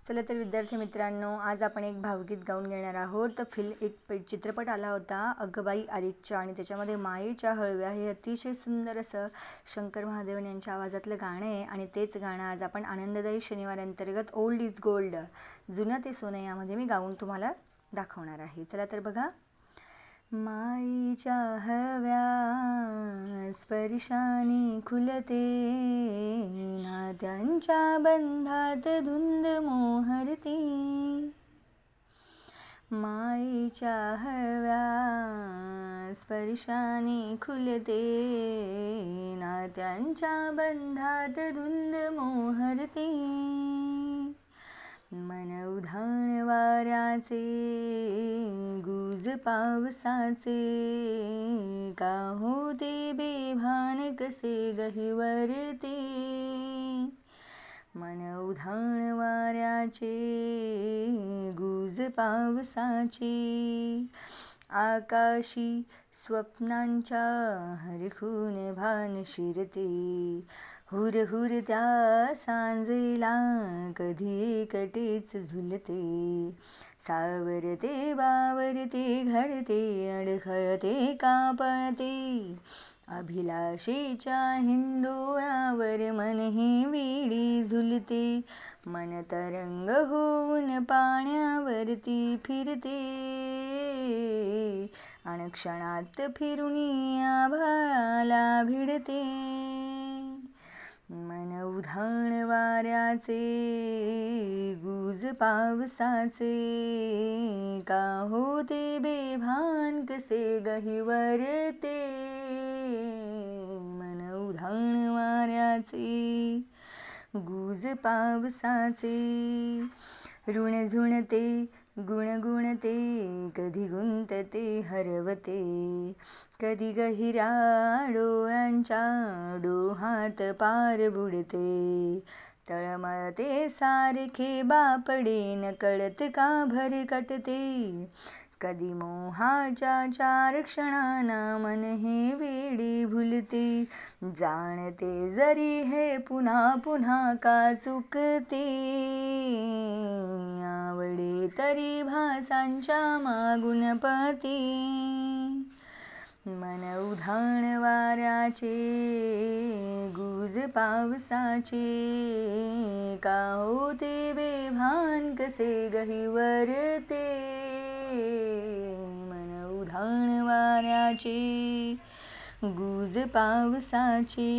चला तर विद्यार्थी मित्रांनो, आज आपण एक भावगीत गाऊन घेणार आहोत. एक चित्रपट आला होता अगबाई अरेच्चा आणि त्याच्यामध्ये मायेच्या हळव्या हे अतिशय सुंदर असं शंकर महादेवन यांच्या आवाजातलं गाणं आहे. आणि तेच गाणं आज आपण आनंददायी शनिवार अंतर्गत ओल्ड इज गोल्ड, जुनं ते सोनं यामध्ये मी गाऊन तुम्हाला दाखवणार आहे. चला तर बघा. माईच्या हव्या स्पर्शाने खुलते, नात्यांच्या बंधात धुंद मोहरते. माईच्या हव्या स्पर्शाने खुलते, नात्यांच्या बंधात धुंद मोहरते. मन उधाण वाऱ्याचे, गुज पावसाचे, का होते बेभान कसे गहिवरते. मन उधाण वाऱ्याचे, गुज पावसाचे, आकाशी स्वप्नांच्या हरखून भान शिरते. हुर हुर त्या सांजेला कधी एकटेच झुलते. सावरते बावरते घडते अडखळते कापळते. अभिलाषेच्या हिंदोळ्यावर मन ही वेडी झुलते. मन तरंग होऊन पाण्यावरती फिरते. अनक्षणात फिरुनी आभाळाला भिडते. मन उधाण वाऱ्याचे, गुज पावसाचे, का होते बेभान कसे गहिवरते. मन उधाण वाऱ्याचे, गुज पावसाचे, ऋण झुणते गुणगुणते, कधी गुंतते हरवते. कधी गहिऱ्या डोळ्यांच्या डोहात पार बुडते. तळमळते सारखे बापडे नकळत का भरकटते. कधी मोहाच्या चार क्षणांना मन हे वेडी भुलते. जाणते जरी हे पुन्हा पुन्हा का चुकते. आवडे तरी भासांच्या मागून पळते. मन उधाण वाऱ्याचे, गुज पावसाचे, का होते बेभान कसे गहिवरते. मन उधाण वाऱ्याचे, गुज पावसाचे.